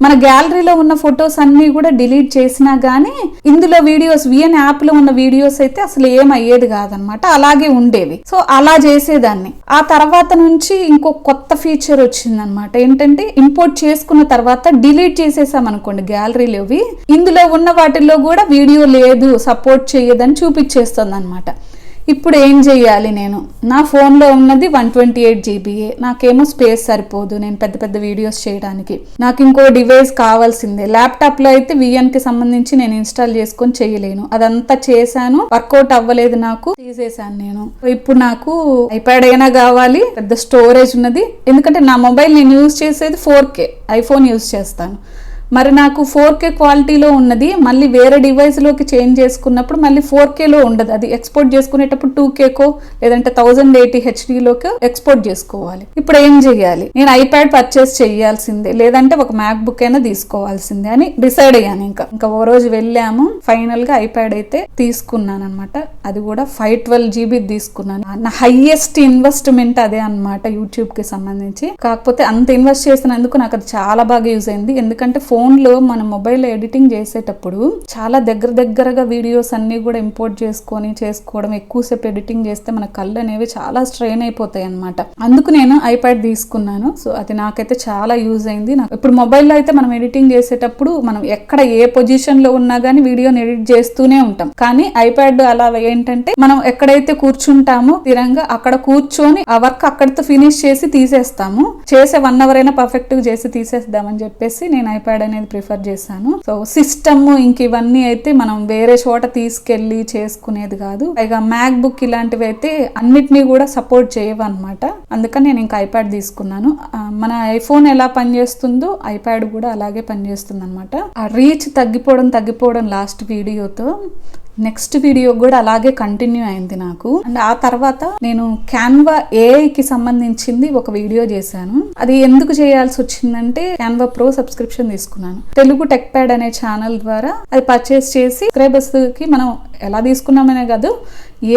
మన గ్యాలరీలో ఉన్న ఫొటోస్ అన్ని కూడా డిలీట్ చేసినా గానీ ఇందులో వీడియోస్ VN యాప్ లో ఉన్న వీడియోస్ అయితే అసలు ఏమయ్యేది కాదనమాట, అలాగే ఉండేవి. సో అలా చేసేదాన్ని. ఆ తర్వాత నుంచి ఇంకో కొత్త ఫీచర్ వచ్చిందనమాట. ఏంటంటే, ఇంపోర్ట్ చేసుకున్న తర్వాత డిలీట్ చేసేసాం అనుకోండి గ్యాలరీలోవి, ఇందులో ఉన్న వాటిల్లో కూడా వీడియో లేదు, సపోర్ట్ చేయదని చూపించేస్తుంది అనమాట. ఇప్పుడు ఏం చెయ్యాలి, నేను నా ఫోన్లో ఉన్నది 128 GB, నాకేమో స్పేస్ సరిపోదు నేను పెద్ద పెద్ద వీడియోస్ చేయడానికి. నాకు ఇంకో డివైస్ కావాల్సిందే. ల్యాప్టాప్లో అయితే VNకి సంబంధించి నేను ఇన్స్టాల్ చేసుకొని చేయలేను. అదంతా చేశాను, వర్కౌట్ అవ్వలేదు, నాకు తీసేసాను నేను. ఇప్పుడు నాకు ఐప్యాడ్ అయినా కావాలి, పెద్ద స్టోరేజ్ ఉన్నది. ఎందుకంటే నా మొబైల్ నేను యూజ్ చేసేది 4K ఐఫోన్ యూజ్ చేస్తాను. మరి నాకు 4K క్వాలిటీలో ఉన్నది మళ్ళీ వేరే డివైస్లోకి చేంజ్ చేసుకున్నప్పుడు మళ్ళీ 4Kలో ఉండదు. అది ఎక్స్పోర్ట్ చేసుకునేటప్పుడు 2Kకో లేదంటే 1080 HDలోకి ఎక్స్పోర్ట్ చేసుకోవాలి. ఇప్పుడు ఏం చెయ్యాలి? నేను ఐప్యాడ్ పర్చేస్ చేయాల్సిందే, లేదంటే ఒక మ్యాక్ బుక్ అయినా తీసుకోవాల్సిందే అని డిసైడ్ అయ్యాను. ఇంకా ఓ రోజు వెళ్ళాము, ఫైనల్ గా ఐప్యాడ్ అయితే తీసుకున్నాను అనమాట. అది కూడా 512 GB తీసుకున్నాను. నా హైయెస్ట్ ఇన్వెస్ట్మెంట్ అదే అనమాట యూట్యూబ్ కి సంబంధించి. కాకపోతే అంత ఇన్వెస్ట్ చేసినందుకు నాకు అది చాలా బాగా యూజ్ అయింది. ఎందుకంటే ఫోన్ లో మన మొబైల్ ఎడిటింగ్ చేసేటప్పుడు చాలా దగ్గరగా వీడియోస్ అన్ని కూడా ఇంపోర్ట్ చేసుకోవడం, ఎక్కువసేపు ఎడిటింగ్ చేస్తే మన కళ్ళు అనేవి చాలా స్ట్రెయిన్ అయిపోతాయి అనమాట. అందుకు నేను ఐప్యాడ్ తీసుకున్నాను. సో అది నాకైతే చాలా యూజ్ అయింది. ఇప్పుడు మొబైల్లో అయితే మనం ఎడిటింగ్ చేసేటప్పుడు మనం ఎక్కడ ఏ పొజిషన్ లో ఉన్నా గానీ వీడియోని ఎడిట్ చేస్తూనే ఉంటాం. కానీ ఐప్యాడ్ అలా ఏంటంటే మనం ఎక్కడైతే కూర్చుంటామో స్థిరంగా అక్కడ కూర్చొని ఆ వర్క్ అక్కడితో ఫినిష్ చేసి తీసేస్తాము. చేసే 1 hour అయినా పర్ఫెక్ట్ గా చేసి తీసేద్దామని చెప్పేసి నేను ఐప్యాడ్ అనేది ప్రిఫర్ చేశాను. సో సిస్టమ్ ఇంక ఇవన్నీ అయితే మనం వేరే చోట తీసుకెళ్లి చేసుకునేది కాదు. పైగా మ్యాక్ బుక్ ఇలాంటివి అయితే అన్నిటినీ కూడా సపోర్ట్ చేయవు అనమాట. అందుకని నేను ఇంకా ఐప్యాడ్ తీసుకున్నాను. మన ఐఫోన్ ఎలా పనిచేస్తుందో ఐప్యాడ్ కూడా అలాగే పనిచేస్తుంది అనమాట. ఆ రీచ్ తగ్గిపోవడం లాస్ట్ వీడియోతో నెక్స్ట్ వీడియో కూడా అలాగే కంటిన్యూ అయింది నాకు. అండ్ ఆ తర్వాత నేను క్యాన్వా ఏఐకి సంబంధించింది ఒక వీడియో చేశాను. అది ఎందుకు చేయాల్సి వచ్చిందంటే క్యాన్వా ప్రో సబ్స్క్రిప్షన్ తీసుకున్నాను. తెలుగు టెక్ ప్యాడ్ అనే ఛానల్ ద్వారా అది పర్చేస్ చేసి సబ్స్క్రైబర్స్ కి మనం ఎలా తీసుకున్నామనే కాదు,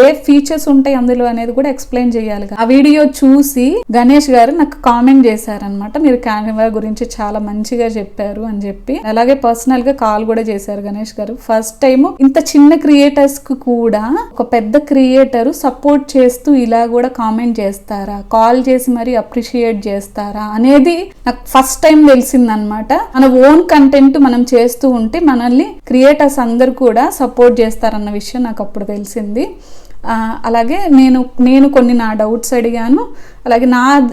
ఏ ఫీచర్స్ ఉంటాయి అందులో అనేది కూడా ఎక్స్ప్లెయిన్ చేయాలి. ఆ వీడియో చూసి గణేష్ గారు నాకు కామెంట్ చేశారనమాట, మీరు క్యాన్వా గురించి చాలా మంచిగా చెప్పారు అని చెప్పి. అలాగే పర్సనల్ గా కాల్ కూడా చేశారు గణేష్ గారు. ఫస్ట్ టైం ఇంత చిన్న క్రియేటర్స్ కు కూడా ఒక పెద్ద క్రియేటర్ సపోర్ట్ చేస్తూ ఇలా కూడా కామెంట్ చేస్తారా, కాల్ చేసి మరి అప్రిషియేట్ చేస్తారా అనేది నాకు ఫస్ట్ టైం తెలిసిందనమాట. మన ఓన్ కంటెంట్ మనం చేస్తూ ఉంటే మనల్ని క్రియేటర్స్ అందరు కూడా సపోర్ట్ చేస్తారన్న విషయం నాకు అప్పుడు తెలిసింది. అలాగే నేను కొన్ని నా డౌట్స్ అడిగాను. అలాగే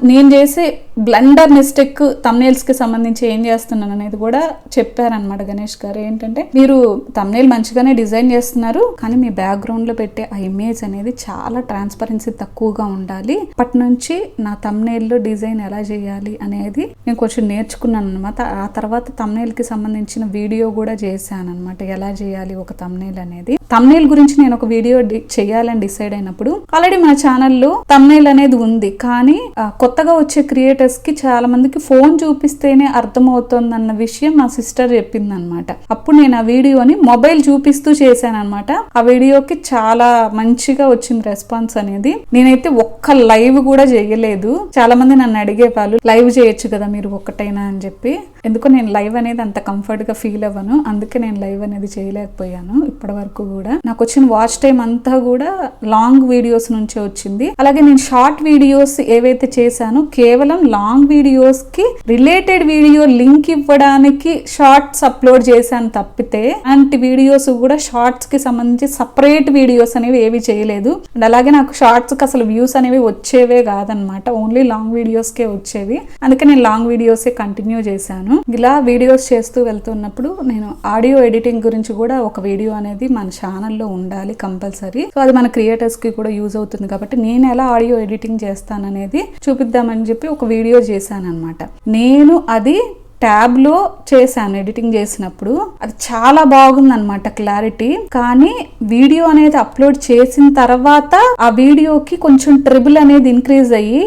నేను చేసే బ్లండర్ మిస్టేక్ థంబ్నెయిల్స్కి సంబంధించి ఏం చేస్తున్నాను అనేది కూడా చెప్పారనమాట గణేష్ గారు. ఏంటంటే మీరు థంబ్నెయిల్ మంచిగానే డిజైన్ చేస్తున్నారు, కానీ మీ బ్యాక్గ్రౌండ్లో పెట్టే ఆ ఇమేజ్ అనేది చాలా ట్రాన్స్పరెన్సీ తక్కువగా ఉండాలి. అప్పటి నుంచి నా థంబ్నెయిల్లో డిజైన్ ఎలా చేయాలి అనేది నేను కొంచెం నేర్చుకున్నాను అనమాట. ఆ తర్వాత థంబ్నెయిల్కి సంబంధించిన వీడియో కూడా చేశాను అనమాట, ఎలా చేయాలి ఒక థంబ్నెయిల్ అనేది. థంబ్నెయిల్ గురించి నేను ఒక వీడియో చేయాలని డిసైడ్ అయినప్పుడు ఆల్రెడీ మన ఛానల్లో థంబ్నెయిల్ అనేది ఉంది, కానీ కొత్తగా వచ్చే క్రియేటర్స్ కి చాలా మందికి ఫోన్ చూపిస్తేనే అర్థమవుతుంది అన్న విషయం మా సిస్టర్ చెప్పింది అనమాట. అప్పుడు నేను ఆ వీడియోని మొబైల్ చూపిస్తూ చేశాను అనమాట. ఆ వీడియోకి చాలా మంచిగా వచ్చింది రెస్పాన్స్ అనేది. నేనైతే ఒక్క లైవ్ కూడా చేయలేదు. చాలా మంది నన్ను అడిగేవాళ్ళు లైవ్ చేయొచ్చు కదా మీరు ఒక్కటైనా అని చెప్పి. ఎందుకో నేను లైవ్ అనేది అంత కంఫర్ట్ గా ఫీల్ అవ్వను, అందుకే నేను లైవ్ అనేది చేయలేకపోయాను ఇప్పటి వరకు కూడా. నాకు వచ్చిన వాచ్ టైం అంతా కూడా లాంగ్ వీడియోస్ నుంచే వచ్చింది. అలాగే నేను షార్ట్ వీడియోస్ ఏవైతే చేశానో కేవలం లాంగ్ వీడియోస్ కి రిలేటెడ్ వీడియో లింక్ ఇవ్వడానికి షార్ట్స్ అప్లోడ్ చేశాను తప్పితే అలాంటి వీడియోస్ కూడా షార్ట్స్ కి సంబంధించి సపరేట్ వీడియోస్ అనేవి ఏవి చేయలేదు. అండ్ అలాగే నాకు షార్ట్స్ కి అసలు వ్యూస్ అనేవి వచ్చేవే కాదనమాట, ఓన్లీ లాంగ్ వీడియోస్ కే వచ్చేవి. అందుకే నేను లాంగ్ వీడియోసే కంటిన్యూ చేశాను. ఇలా వీడియోస్ చేస్తూ వెళ్తున్నప్పుడు నేను ఆడియో ఎడిటింగ్ గురించి కూడా ఒక వీడియో అనేది మన ఛానల్లో ఉండాలి కంపల్సరీ. సో అది మన క్రియేటర్స్ కి కూడా యూజ్ అవుతుంది కాబట్టి నేను ఎలా ఆడియో ఎడిటింగ్ చేస్తాననేది చూపిద్దామని చెప్పి ఒక వీడియో చేశాను అనమాట. నేను అది ట్యాబ్ లో చేశాను ఎడిటింగ్ చేసినప్పుడు. అది చాలా బాగుంది అనమాట క్లారిటీ. కానీ వీడియో అనేది అప్లోడ్ చేసిన తర్వాత ఆ వీడియోకి కొంచెం ట్రిబుల్ అనేది ఇంక్రీజ్ అయ్యి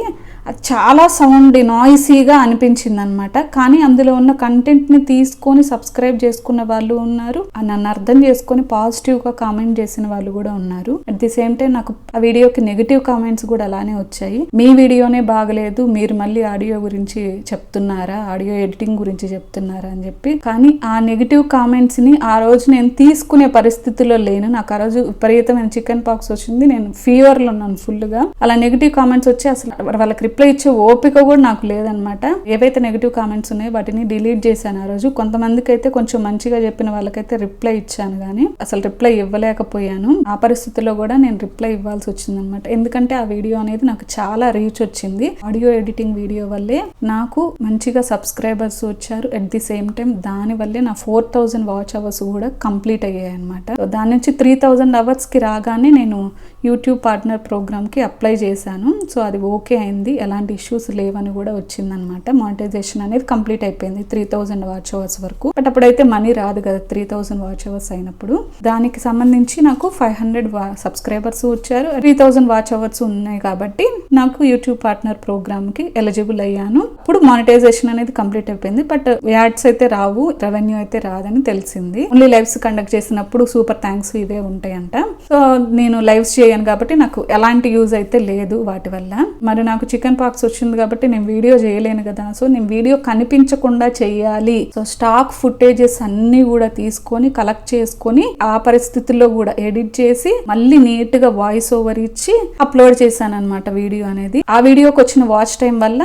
అది చాలా సౌండ్ నాయిసీగా అనిపించింది అనమాట. కానీ అందులో ఉన్న కంటెంట్ ని తీసుకొని సబ్స్క్రైబ్ చేసుకున్న వాళ్ళు ఉన్నారు, నన్ను అర్థం చేసుకొని పాజిటివ్ గా కామెంట్ చేసిన వాళ్ళు కూడా ఉన్నారు. అట్ ది సేమ్ టైం నాకు ఆ వీడియోకి నెగిటివ్ కామెంట్స్ కూడా అలానే వచ్చాయి. మీ వీడియోనే బాగలేదు, మీరు మళ్ళీ ఆడియో గురించి చెప్తున్నారా, ఆడియో ఎడిటింగ్ గురించి చెప్తున్నారా అని చెప్పి. కానీ ఆ నెగిటివ్ కామెంట్స్ ని ఆ రోజు నేను తీసుకునే పరిస్థితిలో లేను. నాకు ఆ రోజు విపరీతమైన చికెన్ పాక్స్ వచ్చింది, నేను ఫీవర్ లో ఉన్నాను ఫుల్ గా. అలా నెగిటివ్ కామెంట్స్ వచ్చి అసలు వాళ్ళకి రిప్లై ఇచ్చే ఓపిక కూడా నాకు లేదనమాట. ఏవైతే నెగిటివ్ కామెంట్స్ ఉన్నాయో వాటిని డిలీట్ చేశాను ఆ రోజు. కొంతమందికి అయితే కొంచెం మంచిగా చెప్పిన వాళ్ళకైతే రిప్లై ఇచ్చాను, కానీ అసలు రిప్లై ఇవ్వలేకపోయాను. ఆ పరిస్థితిలో కూడా నేను రిప్లై ఇవ్వాల్సి వచ్చింది అనమాట. ఎందుకంటే ఆ వీడియో అనేది నాకు చాలా రీచ్ వచ్చింది. ఆడియో ఎడిటింగ్ వీడియో వల్లే నాకు మంచిగా సబ్స్క్రైబర్స్ వచ్చారు. అట్ ది సేమ్ టైం దాని వల్లే నా 4000 వాచ్ అవర్స్ కూడా కంప్లీట్ అయ్యాయి అనమాట. దాని నుంచి 3000 అవర్స్ కి రాగానే నేను యూట్యూబ్ పార్ట్నర్ ప్రోగ్రామ్ కి అప్లై చేశాను. సో అది ఓకే అయింది. ఎలాంటి ఇష్యూస్ లేవని కూడా వచ్చిందనమాట. మానిటైజేషన్ అనేది కంప్లీట్ అయిపోయింది 3000 వాచ్ అవర్స్ వరకు. బట్ అప్పుడైతే మనీ రాదు కదా 3000 వాచ్ అవర్స్ అయినప్పుడు. దానికి సంబంధించి నాకు 500 సబ్స్క్రైబర్స్ వచ్చారు, 3000 వాచ్ అవర్స్ ఉన్నాయి కాబట్టి నాకు యూట్యూబ్ పార్ట్నర్ ప్రోగ్రామ్ కి ఎలిజిబుల్ అయ్యాను. ఇప్పుడు మానిటైజేషన్ అనేది కంప్లీట్ అయిపోయింది. బట్ యాడ్స్ అయితే రావు, రెవెన్యూ అయితే రాదని తెలిసింది. ఓన్లీ లైవ్స్ కండక్ట్ చేసినప్పుడు సూపర్ థ్యాంక్స్ ఇవే ఉంటాయంట. సో నేను లైవ్స్ చేయను కాబట్టి నాకు ఎలాంటి యూజ్ అయితే లేదు వాటి వల్ల. మరి నాకు చికెన్ పాక్స్ వచ్చింది కాబట్టి నేను వీడియో చేయలేను కదా. సో నేను వీడియో కనిపించకుండా చెయ్యాలి. సో స్టాక్ ఫుటేజెస్ అన్ని కూడా తీసుకొని కలెక్ట్ చేసుకొని ఆ పరిస్థితుల్లో కూడా ఎడిట్ చేసి మళ్ళీ నీట్ గా వాయిస్ ఓవర్ ఇచ్చి అప్లోడ్ చేశాను అనమాట వీడియో అనేది. ఆ వీడియోకి వచ్చిన వాచ్ టైం వల్ల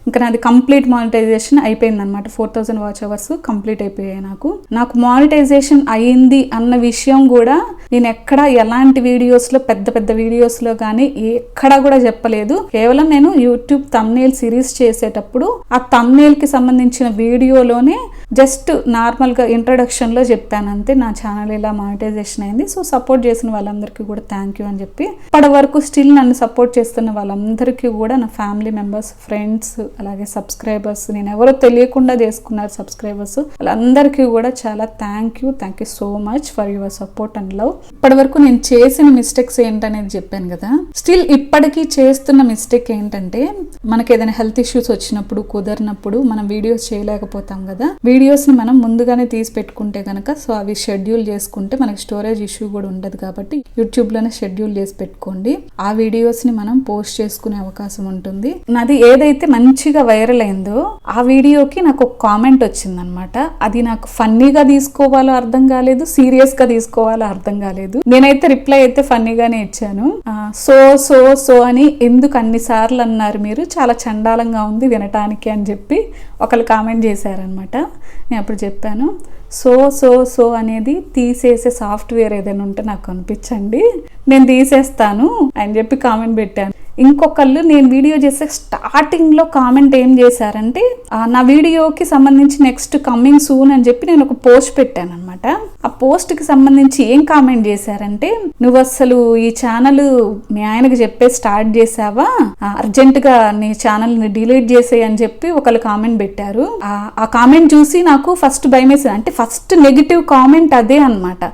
ఇంకా నాది కంప్లీట్ మానిటైజేషన్ అయిపోయింది అనమాట. 4000 వాచ్ అవర్స్ కంప్లీట్ అయిపోయాయి. నాకు మానిటైజేషన్ అయింది అన్న విషయం కూడా నేను ఎక్కడ ఎలాంటి వీడియోస్ లో పెద్ద పెద్ద వీడియోస్ లో కానీ ఎక్కడా కూడా చెప్పలేదు. కేవలం నేను యూట్యూబ్ థంబ్నెయిల్ సిరీస్ చేసేటప్పుడు ఆ థంబ్నెయిల్ కి సంబంధించిన వీడియోలోనే జస్ట్ నార్మల్ గా ఇంట్రడక్షన్ లో చెప్పాను అంతే. నా ఛానల్ ఇలా మానిటైజేషన్ అయింది. సో సపోర్ట్ చేసిన వాళ్ళందరికీ కూడా థ్యాంక్ యూ అని చెప్పి, ఇప్పటి వరకు స్టిల్ నన్ను సపోర్ట్ చేస్తున్న వాళ్ళందరికీ కూడా, నా ఫ్యామిలీ మెంబర్స్, ఫ్రెండ్స్, అలాగే సబ్స్క్రైబర్స్, నేను ఎవరో తెలియకుండా చేసుకున్నారు సబ్స్క్రైబర్స్, వాళ్ళందరికీ కూడా చాలా thank you so much for your support and love. ఇప్పటి వరకు నేను చేసిన మిస్టేక్స్ ఏంటనేది చెప్పాను కదా. స్టిల్ ఇప్పటికీ చేస్తున్న మిస్టేక్ ఏంటంటే, మనకి ఏదైనా హెల్త్ ఇష్యూస్ వచ్చినప్పుడు, కుదరినప్పుడు మనం వీడియోస్ చేయలేకపోతాం కదా. వీడియోస్ ని మనం ముందుగానే తీసి పెట్టుకుంటే కనుక, సో అవి షెడ్యూల్ చేసుకుంటే మనకి స్టోరేజ్ ఇష్యూ కూడా ఉండదు కాబట్టి యూట్యూబ్ లోనే షెడ్యూల్ చేసి పెట్టుకోండి. ఆ వీడియోస్ ని మనం పోస్ట్ చేసుకునే అవకాశం ఉంటుంది. నాది ఏదైతే మంచిగా వైరల్ అయిందో ఆ వీడియోకి నాకు ఒక కామెంట్ వచ్చిందనమాట. అది నాకు ఫన్నీగా తీసుకోవాలో అర్థం కాలేదు, సీరియస్ గా తీసుకోవాలో అర్థం కాలేదు. నేనైతే రిప్లై అయితే ఫన్నీగానే ఇచ్చాను. సో సో సో అని ఎందుకు అన్నిసార్లు అన్నారు మీరు, చాలా చండాలంగా ఉంది వినటానికి అని చెప్పి ఒకళ్ళు కామెంట్ చేశారనమాట. నేను అప్పుడు చెప్పాను, సో సో సో అనేది తీసేసే సాఫ్ట్వేర్ ఏదైనా ఉంటే నాకు కనిపించండి, నేను తీసేస్తాను అని చెప్పి కామెంట్ పెట్టాను. ఇంకొకళ్ళు నేను వీడియో చేసే స్టార్టింగ్ లో కామెంట్ ఏం చేశారంటే, నా వీడియోకి సంబంధించి నెక్స్ట్ కమింగ్ సూన్ అని చెప్పి నేను ఒక పోస్ట్ పెట్టాను అనమాట. ఆ పోస్ట్ కి సంబంధించి ఏం కామెంట్ చేశారంటే, నువ్వు అసలు ఈ ఛానల్ మీ ఆయనకి చెప్పే స్టార్ట్ చేసావా, అర్జెంట్ గా నీ ఛానల్ ని డిలీట్ చేసేయి అని చెప్పి ఒకళ్ళు కామెంట్ పెట్టారు. ఆ కామెంట్ చూసి నాకు ఫస్ట్ భయం వేసింది. అంటే ఫస్ట్ నెగిటివ్ కామెంట్ అదే అనమాట.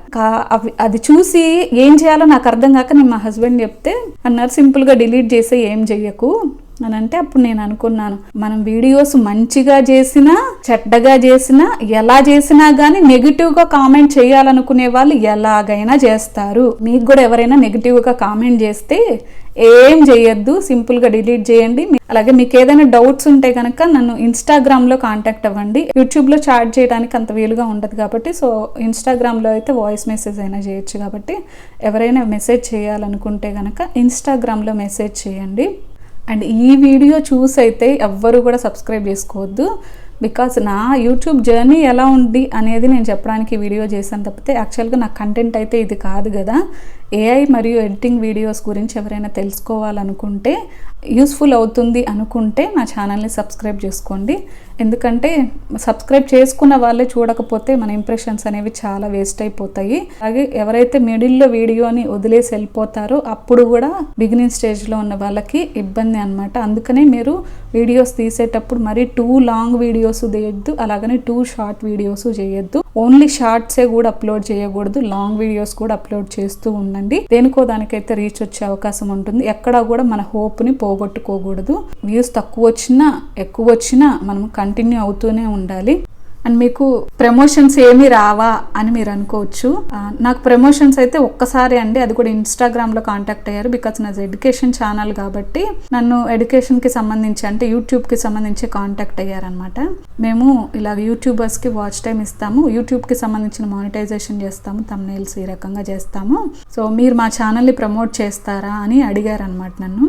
అది చూసి ఏం చేయాలో నాకు అర్థం కాక నేను మా హస్బెండ్ చెప్తే అన్నారు, సింపుల్ గా డిలీట్ చేసి ఏం చెయ్యకు అని అంటే, అప్పుడు నేను అనుకున్నాను, మనం వీడియోస్ మంచిగా చేసినా చెడ్డగా చేసినా ఎలా చేసినా గానీ నెగిటివ్ గా కామెంట్ చేయాలనుకునే వాళ్ళు ఎలాగైనా చేస్తారు. మీకు కూడా ఎవరైనా నెగిటివ్ గా కామెంట్ చేస్తే ఏం చేయొద్దు, సింపుల్ గా డిలీట్ చేయండి. అలాగే మీకు ఏదైనా డౌట్స్ ఉంటే కనుక నన్ను ఇన్స్టాగ్రామ్ లో కాంటాక్ట్ అవ్వండి. యూట్యూబ్ లో చాట్ చేయడానికి అంత వీలుగా ఉండదు కాబట్టి, సో ఇన్స్టాగ్రామ్ లో అయితే వాయిస్ మెసేజ్ అయినా చేయొచ్చు కాబట్టి, ఎవరైనా మెసేజ్ చేయాలనుకుంటే కనుక ఇన్స్టాగ్రామ్ లో మెసేజ్ చేయండి. అండ్ ఈ వీడియో చూసి అయితే ఎవ్వరు కూడా సబ్స్క్రైబ్ చేసుకోవద్దు. బికాజ్ నా యూట్యూబ్ జర్నీ ఎలా ఉంది అనేది నేను చెప్పడానికి వీడియో చేశాను తప్పితే యాక్చువల్గా నా కంటెంట్ అయితే ఇది కాదు కదా. ఏఐ మరియు ఎడిటింగ్ వీడియోస్ గురించి ఎవరైనా తెలుసుకోవాలనుకుంటే, యూస్ఫుల్ అవుతుంది అనుకుంటే నా ఛానల్ని సబ్స్క్రైబ్ చేసుకోండి. ఎందుకంటే సబ్స్క్రైబ్ చేసుకున్న వాళ్ళే చూడకపోతే మన ఇంప్రెషన్స్ అనేవి చాలా వేస్ట్ అయిపోతాయి. అలాగే ఎవరైతే మిడిల్లో వీడియోని వదిలేసి వెళ్ళిపోతారో అప్పుడు కూడా బిగినింగ్ స్టేజ్లో ఉన్న వాళ్ళకి ఇబ్బంది అనమాట. అందుకనే మీరు వీడియోస్ తీసేటప్పుడు మరీ 2 లాంగ్ వీడియోస్ చేయొద్దు, అలాగనే 2 షార్ట్ వీడియోస్ చేయొద్దు. ఓన్లీ షార్ట్సే కూడా అప్లోడ్ చేయకూడదు, లాంగ్ వీడియోస్ కూడా అప్లోడ్ చేస్తూ ఉండండి. దేనికో దానికైతే రీచ్ వచ్చే అవకాశం ఉంటుంది. ఎక్కడా కూడా మన హోప్ని పోగొట్టుకోకూడదు. వ్యూస్ తక్కువ వచ్చినా ఎక్కువ వచ్చినా మనం కంటిన్యూ అవుతూనే ఉండాలి. అండ్ మీకు ప్రమోషన్స్ ఏమి రావా అని మీరు అనుకోవచ్చు. నాకు ప్రమోషన్స్ అయితే ఒక్కసారి అండి, అది కూడా ఇన్స్టాగ్రామ్లో కాంటాక్ట్ అయ్యారు. బికాజ్ నాది ఎడ్యుకేషన్ ఛానల్ కాబట్టి నన్ను ఎడ్యుకేషన్కి సంబంధించి అంటే యూట్యూబ్కి సంబంధించి కాంటాక్ట్ అయ్యారనమాట. మేము ఇలా యూట్యూబర్స్కి వాచ్ టైం ఇస్తాము, యూట్యూబ్కి సంబంధించిన మానిటైజేషన్ చేస్తాము, థంబ్నెయిల్స్ ఈ రకంగా చేస్తాము, సో మీరు మా ఛానల్ని ప్రమోట్ చేస్తారా అని అడిగారనమాట నన్ను.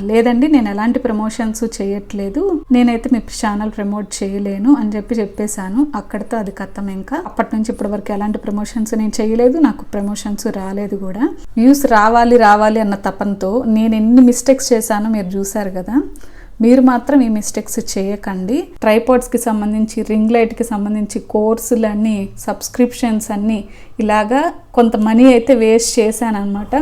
లేదండి, నేను ఎలాంటి ప్రమోషన్స్ చేయట్లేదు, నేనైతే మీ ఛానల్ ప్రమోట్ చేయలేను అని చెప్పేశాను. అక్కడితో అది కథం. ఇంకా అప్పటి నుంచి ఇప్పటి వరకు ఎలాంటి ప్రమోషన్స్ నేను చేయలేదు, నాకు ప్రమోషన్స్ రాలేదు కూడా. వ్యూస్ రావాలి అన్న తపంతో నేను ఎన్ని మిస్టేక్స్ చేశానో మీరు చూసారు కదా. మీరు మాత్రం ఈ మిస్టేక్స్ చేయకండి. ట్రైపాడ్స్కి సంబంధించి, రింగ్ లైట్కి సంబంధించి కోర్సులన్నీ, సబ్స్క్రిప్షన్స్ అన్నీ ఇలాగా కొంత మనీ అయితే వేస్ట్ చేశాను అనమాట.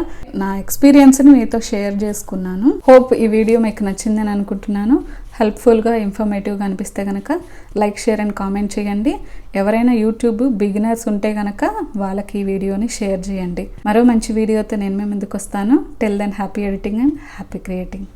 నా ఎక్స్పీరియన్స్ని మీతో షేర్ చేసుకున్నాను. హోప్ ఈ వీడియో మీకు నచ్చిందని అనుకుంటున్నాను. హెల్ప్ఫుల్గా, ఇన్ఫర్మేటివ్గా అనిపిస్తే కనుక లైక్, షేర్ అండ్ కామెంట్ చేయండి. ఎవరైనా యూట్యూబ్ బిగినర్స్ ఉంటే కనుక వాళ్ళకి ఈ వీడియోని షేర్ చేయండి. మరో మంచి వీడియోతో నేను మీ ముందుకు వస్తాను. Till then happy editing and happy creating.